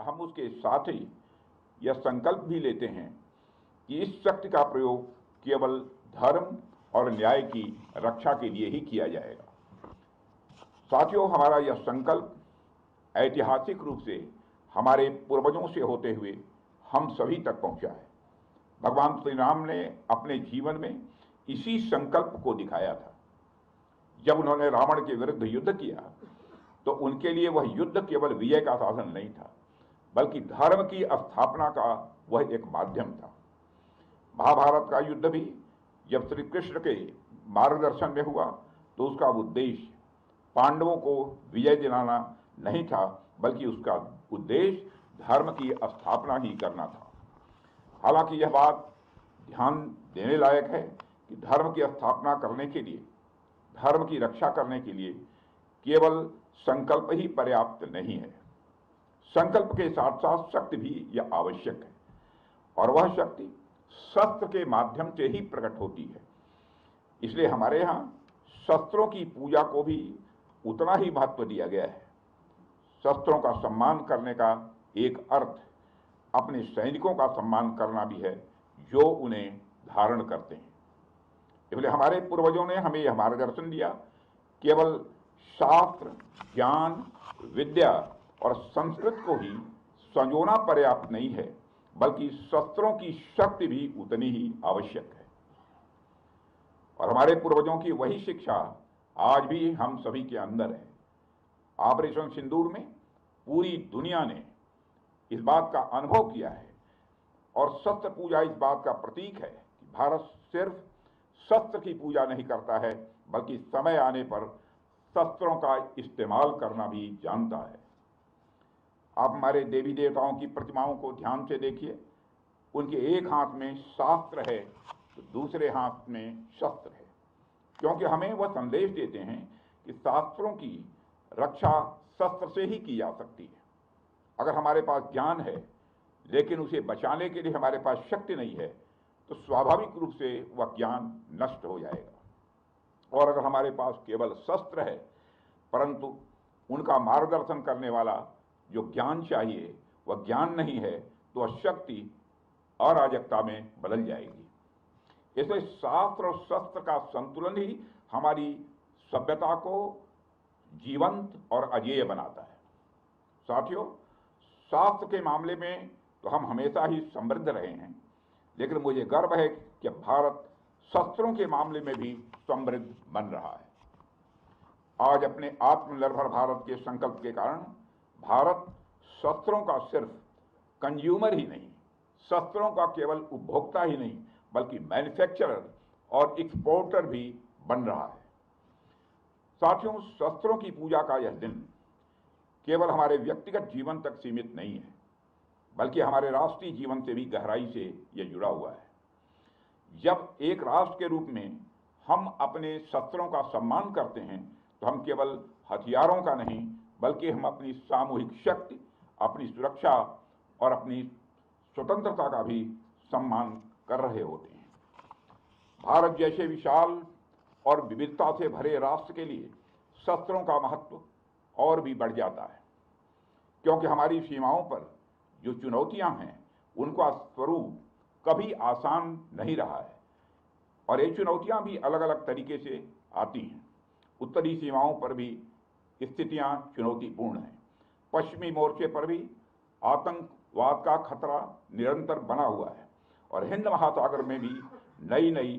हम उसके साथ ही यह संकल्प भी लेते हैं कि इस शक्ति का प्रयोग केवल धर्म और न्याय की रक्षा के लिए ही किया जाएगा। साथियों, हमारा यह संकल्प ऐतिहासिक रूप से हमारे पूर्वजों से होते हुए हम सभी तक पहुंचा है। भगवान श्री राम ने अपने जीवन में इसी संकल्प को दिखाया था। जब उन्होंने रावण के विरुद्ध युद्ध किया तो उनके लिए वह युद्ध केवल विजय का साधन नहीं था, बल्कि धर्म की स्थापना का वह एक माध्यम था। महाभारत का युद्ध भी जब श्री कृष्ण के मार्गदर्शन में हुआ तो उसका उद्देश्य पांडवों को विजय दिलाना नहीं था, बल्कि उसका उद्देश्य धर्म की स्थापना ही करना था। हालांकि यह बात ध्यान देने लायक है कि धर्म की स्थापना करने के लिए, धर्म की रक्षा करने के लिए केवल संकल्प ही पर्याप्त नहीं है। संकल्प के साथ साथ शक्ति भी यह आवश्यक है, और वह शक्ति शस्त्र के माध्यम से ही प्रकट होती है। इसलिए हमारे यहाँ शस्त्रों की पूजा को भी उतना ही महत्व दिया गया है। शस्त्रों का सम्मान करने का एक अर्थ अपने सैनिकों का सम्मान करना भी है जो उन्हें धारण करते हैं। इसलिए हमारे पूर्वजों ने हमें यह मार्गदर्शन दिया, केवल शास्त्र, ज्ञान, विद्या और संस्कृत को ही संजोना पर्याप्त नहीं है, बल्कि शस्त्रों की शक्ति भी उतनी ही आवश्यक है। और हमारे पूर्वजों की वही शिक्षा आज भी हम सभी के अंदर है। ऑपरेशन सिंदूर में पूरी दुनिया ने इस बात का अनुभव किया है, और शस्त्र पूजा इस बात का प्रतीक है कि भारत सिर्फ शस्त्र की पूजा नहीं करता है, बल्कि समय आने पर शस्त्रों का इस्तेमाल करना भी जानता है। आप हमारे देवी देवताओं की प्रतिमाओं को ध्यान से देखिए। उनके एक हाथ में शास्त्र है तो दूसरे हाथ में शस्त्र है, क्योंकि हमें वह संदेश देते हैं कि शास्त्रों की रक्षा शस्त्र से ही की जा सकती है। अगर हमारे पास ज्ञान है लेकिन उसे बचाने के लिए हमारे पास शक्ति नहीं है तो स्वाभाविक रूप से वह ज्ञान नष्ट हो जाएगा। और अगर हमारे पास केवल शस्त्र है परंतु उनका मार्गदर्शन करने वाला जो ज्ञान चाहिए वह ज्ञान नहीं है, तो वह शक्ति अराजकता में बदल जाएगी। इसलिए शास्त्र और शस्त्र का संतुलन ही हमारी सभ्यता को जीवंत और अजेय बनाता है। साथियों, शास्त्र के मामले में तो हम हमेशा ही समृद्ध रहे हैं, लेकिन मुझे गर्व है कि भारत शस्त्रों के मामले में भी समृद्ध बन रहा है। आज अपने आत्मनिर्भर भारत के संकल्प के कारण भारत शस्त्रों का सिर्फ कंज्यूमर ही नहीं, शस्त्रों का केवल उपभोक्ता ही नहीं, बल्कि मैन्युफैक्चरर और एक्सपोर्टर भी बन रहा है। साथियों, शस्त्रों की पूजा का यह दिन केवल हमारे व्यक्तिगत जीवन तक सीमित नहीं है, बल्कि हमारे राष्ट्रीय जीवन से भी गहराई से यह जुड़ा हुआ है। जब एक राष्ट्र के रूप में हम अपने शस्त्रों का सम्मान करते हैं तो हम केवल हथियारों का नहीं, बल्कि हम अपनी सामूहिक शक्ति, अपनी सुरक्षा और अपनी स्वतंत्रता का भी सम्मान कर रहे होते हैं। भारत जैसे विशाल और विविधता से भरे राष्ट्र के लिए शस्त्रों का महत्व और भी बढ़ जाता है, क्योंकि हमारी सीमाओं पर जो चुनौतियां हैं उनका स्वरूप कभी आसान नहीं रहा है, और ये चुनौतियां भी अलग अलग तरीके से आती हैं। उत्तरी सीमाओं पर भी स्थितियां चुनौतीपूर्ण हैं। पश्चिमी मोर्चे पर भी आतंकवाद का खतरा निरंतर बना हुआ है, और हिंद महासागर में भी नई नई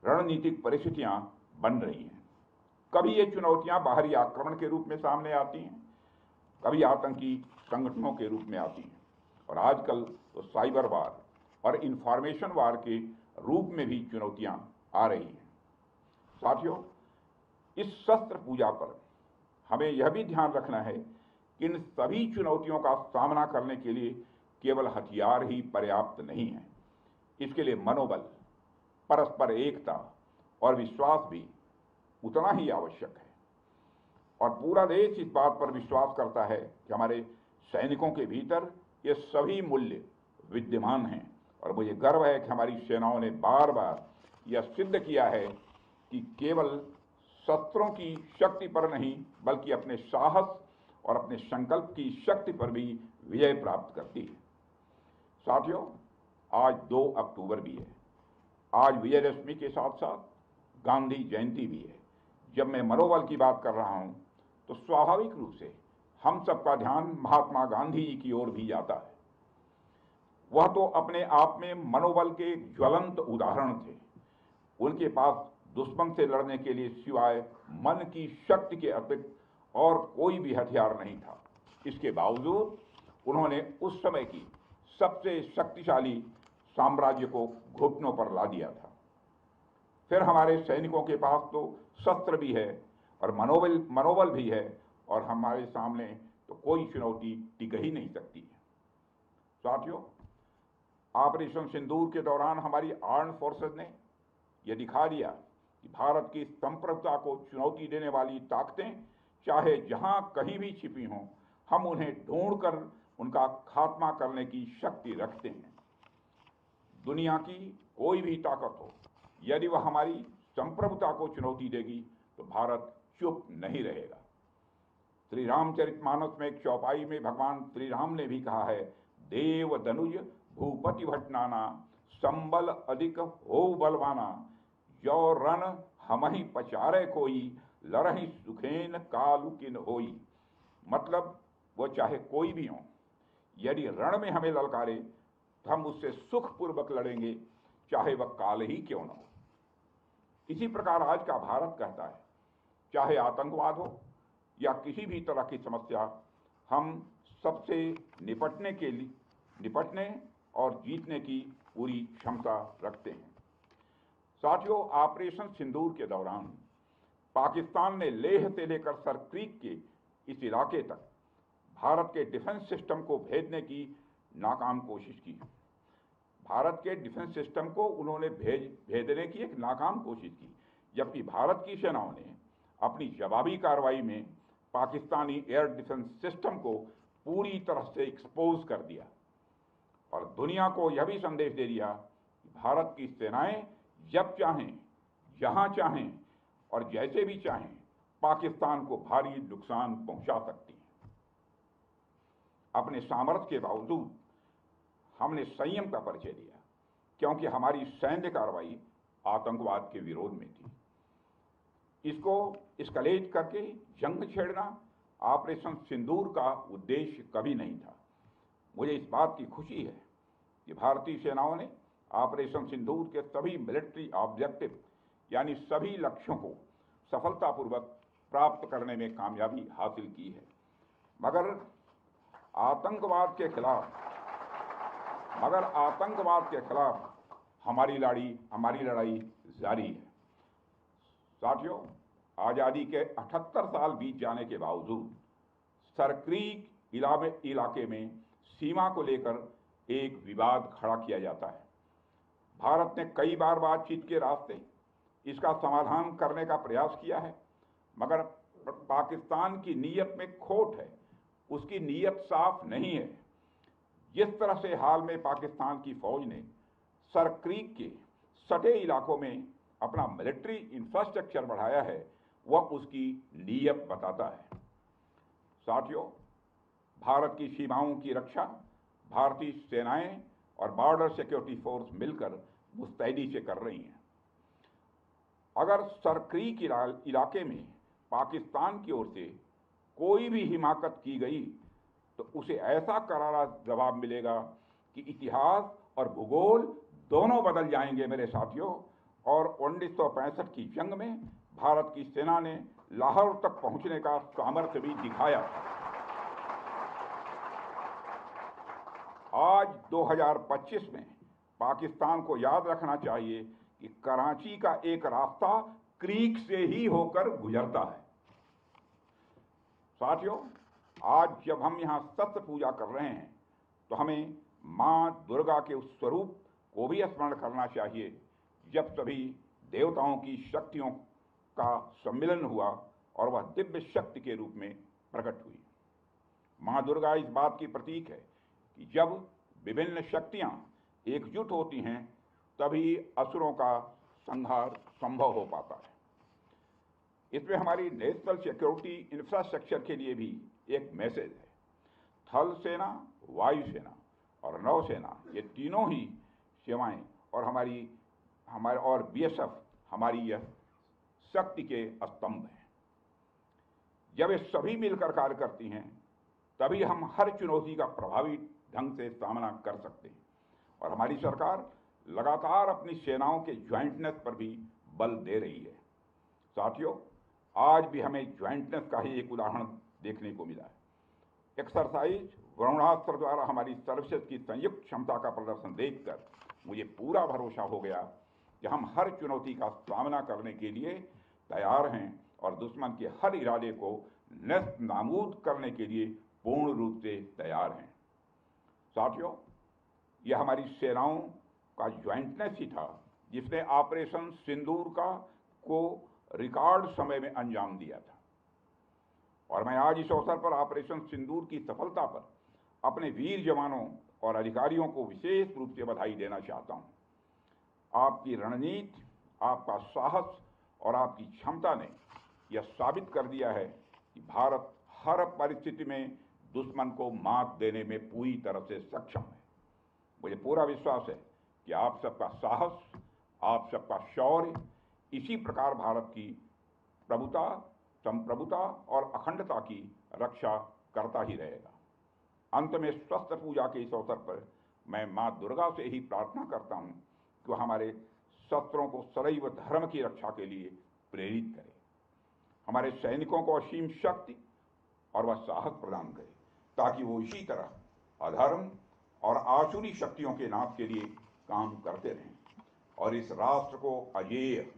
रणनीतिक परिस्थितियां बन रही हैं। कभी ये चुनौतियां बाहरी आक्रमण के रूप में सामने आती हैं, कभी आतंकी संगठनों के रूप में आती हैं, और आजकल तो साइबर वार और इंफॉर्मेशन वार के रूप में भी चुनौतियां आ रही हैं। साथियों, इस शस्त्र पूजा पर हमें यह भी ध्यान रखना है कि इन सभी चुनौतियों का सामना करने के लिए केवल हथियार ही पर्याप्त नहीं है। इसके लिए मनोबल, परस्पर एकता और विश्वास भी उतना ही आवश्यक है। और पूरा देश इस बात पर विश्वास करता है कि हमारे सैनिकों के भीतर ये सभी मूल्य विद्यमान हैं, और मुझे गर्व है कि हमारी सेनाओं ने बार बार यह सिद्ध किया है कि केवल शस्त्रों की शक्ति पर नहीं, बल्कि अपने साहस और अपने संकल्प की शक्ति पर भी विजय प्राप्त करती है। साथियों, आज 2 अक्टूबर भी है। आज विजयदशमी के साथ साथ गांधी जयंती भी है। जब मैं मनोबल की बात कर रहा हूं तो स्वाभाविक रूप से हम सबका ध्यान महात्मा गांधी जी की ओर भी जाता है। वह तो अपने आप में मनोबल के ज्वलंत उदाहरण थे। उनके पास दुश्मन से लड़ने के लिए सिवाय मन की शक्ति के अतिरिक्त और कोई भी हथियार नहीं था। इसके बावजूद उन्होंने उस समय की सबसे शक्तिशाली साम्राज्य को घुटनों पर ला दिया था। फिर हमारे सैनिकों के पास तो शस्त्र भी है और मनोबल भी है, और हमारे सामने तो कोई चुनौती टिक ही नहीं सकती है। साथियों, ऑपरेशन सिंदूर के दौरान हमारी आर्म्ड फोर्सेज ने यह दिखा दिया कि भारत की संप्रभुता को चुनौती देने वाली ताकतें चाहे जहां कहीं भी छिपी हों, हम उन्हें ढूंढकर उनका खात्मा करने की शक्ति रखते हैं। दुनिया की कोई भी ताकत हो, यदि वह हमारी संप्रभुता को चुनौती देगी तो भारत चुप नहीं रहेगा। श्री रामचरितमानस में एक चौपाई में भगवान श्री राम ने भी कहा है, देव दनुज भूपति भट नाना, संबल अधिक हो बलवाना, जो रण हमहि पचारे कोई, लड़हि सुखेन कालु किन होई। मतलब वो चाहे कोई भी हो, यदि रण में हमें ललकारे तो हम उससे सुखपूर्वक लड़ेंगे, चाहे वह काल ही क्यों न हो। इसी प्रकार आज का भारत कहता है, चाहे आतंकवाद हो या किसी भी तरह की समस्या, हम सबसे निपटने और जीतने की पूरी क्षमता रखते हैं। साथियों, ऑपरेशन सिंदूर के दौरान पाकिस्तान ने लेह से लेकर सरक्रीक के इस इलाके तक भारत के डिफेंस सिस्टम को भेजने की नाकाम कोशिश की। भारत के डिफेंस सिस्टम को उन्होंने भेजने की एक नाकाम कोशिश की, जबकि भारत की सेनाओं ने अपनी जवाबी कार्रवाई में पाकिस्तानी एयर डिफेंस सिस्टम को पूरी तरह से एक्सपोज कर दिया और दुनिया को यह भी संदेश दे दिया कि भारत की सेनाएं जब चाहें, जहां चाहें और जैसे भी चाहें पाकिस्तान को भारी नुकसान पहुंचा सकती हैं। अपने सामर्थ्य के बावजूद हमने संयम का परिचय दिया, क्योंकि हमारी सैन्य कार्रवाई आतंकवाद के विरोध में थी। इसको एस्केलेट करके जंग छेड़ना ऑपरेशन सिंदूर का उद्देश्य कभी नहीं था। मुझे इस बात की खुशी है कि भारतीय सेनाओं ने ऑपरेशन सिंदूर के सभी मिलिट्री ऑब्जेक्टिव यानी सभी लक्ष्यों को सफलतापूर्वक प्राप्त करने में कामयाबी हासिल की है। मगर आतंकवाद के खिलाफ हमारी लड़ाई जारी है। साथियों, आज़ादी के 78 साल बीत जाने के बावजूद सरक्रीक इलाके में सीमा को लेकर एक विवाद खड़ा किया जाता है। भारत ने कई बार बातचीत के रास्ते इसका समाधान करने का प्रयास किया है, मगर पाकिस्तान की नीयत में खोट है, उसकी नीयत साफ नहीं है। जिस तरह से हाल में पाकिस्तान की फौज ने सरक्रीक के सटे इलाकों में अपना मिलिट्री इंफ्रास्ट्रक्चर बढ़ाया है, वह उसकी नीयत बताता है। साथियों, भारत की सीमाओं की रक्षा भारतीय सेनाएं और बॉर्डर सिक्योरिटी फोर्स मिलकर मुस्तैदी से कर रही हैं। अगर सरक्रीक इलाके में पाकिस्तान की ओर से कोई भी हिमाकत की गई तो उसे ऐसा करारा जवाब मिलेगा कि इतिहास और भूगोल दोनों बदल जाएंगे मेरे साथियों। और 1965 की जंग में भारत की सेना ने लाहौर तक पहुंचने का सामर्थ्य भी दिखाया। आज 2025 में पाकिस्तान को याद रखना चाहिए कि कराची का एक रास्ता क्रीक से ही होकर गुजरता है। साथियों, आज जब हम यहाँ शस्त्र पूजा कर रहे हैं तो हमें मां दुर्गा के उस स्वरूप को भी स्मरण करना चाहिए जब सभी देवताओं की शक्तियों का सम्मिलन हुआ और वह दिव्य शक्ति के रूप में प्रकट हुई। मां दुर्गा इस बात की प्रतीक है कि जब विभिन्न शक्तियां एकजुट होती हैं तभी असुरों का संहार संभव हो पाता है। इसमें हमारी नेशनल सिक्योरिटी इंफ्रास्ट्रक्चर के लिए भी एक मैसेज है। थल सेना, वायुसेना और नौसेना, ये तीनों ही सेवाएं और हमारे बीएसएफ हमारी यह शक्ति के स्तंभ हैं। जब ये सभी मिलकर कार्य करती हैं तभी हम हर चुनौती का प्रभावी ढंग से सामना कर सकते हैं। और हमारी सरकार लगातार अपनी सेनाओं के ज्वाइंटनेस पर भी बल दे रही है। साथियों, आज भी हमें ज्वाइंटनेस का ही एक उदाहरण देखने को मिला है। एक्सरसाइज वरुणास्त्र द्वारा हमारी सर्विसेज की संयुक्त क्षमता का प्रदर्शन देखकर मुझे पूरा भरोसा हो गया कि हम हर चुनौती का सामना करने के लिए तैयार हैं और दुश्मन के हर इरादे को नष्ट नाबूद करने के लिए पूर्ण रूप से तैयार हैं। साथियों, यह हमारी सेनाओं का ज्वाइंटनेस ही था जिसने ऑपरेशन सिंदूर को रिकॉर्ड समय में अंजाम दिया था। और मैं आज इस अवसर पर ऑपरेशन सिंदूर की सफलता पर अपने वीर जवानों और अधिकारियों को विशेष रूप से बधाई देना चाहता हूं। आपकी रणनीति, आपका साहस और आपकी क्षमता ने यह साबित कर दिया है कि भारत हर परिस्थिति में दुश्मन को मात देने में पूरी तरह से सक्षम है। मुझे पूरा विश्वास है कि आप सबका साहस, आप सबका शौर्य इसी प्रकार भारत की प्रभुता, संप्रभुता और अखंडता की रक्षा करता ही रहेगा। अंत में स्वस्थ पूजा के इस अवसर पर मैं मां दुर्गा से ही प्रार्थना करता हूं कि वह हमारे शस्त्रों को सदैव धर्म की रक्षा के लिए प्रेरित करे, हमारे सैनिकों को असीम शक्ति और वह साहस प्रदान करे ताकि वो इसी तरह अधर्म और आसुरी शक्तियों के नाश के लिए काम करते रहें और इस राष्ट्र को अजेय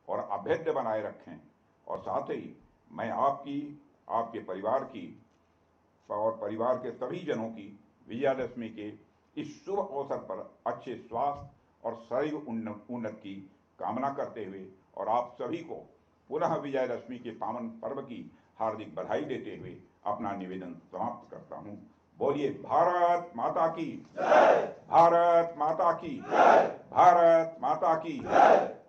और अभेद्य बनाए रखें। और साथ ही मैं आपकी, आपके परिवार की और परिवार के सभी जनों की विजयादशमी के इस शुभ अवसर पर अच्छे स्वास्थ्य और शरीर उन्नति की कामना करते हुए और आप सभी को पुनः विजयादशमी के पावन पर्व की हार्दिक बधाई देते हुए अपना निवेदन समाप्त करता हूं। बोलिए भारत माता की जय, भारत माता की जय, भारत माता की जय।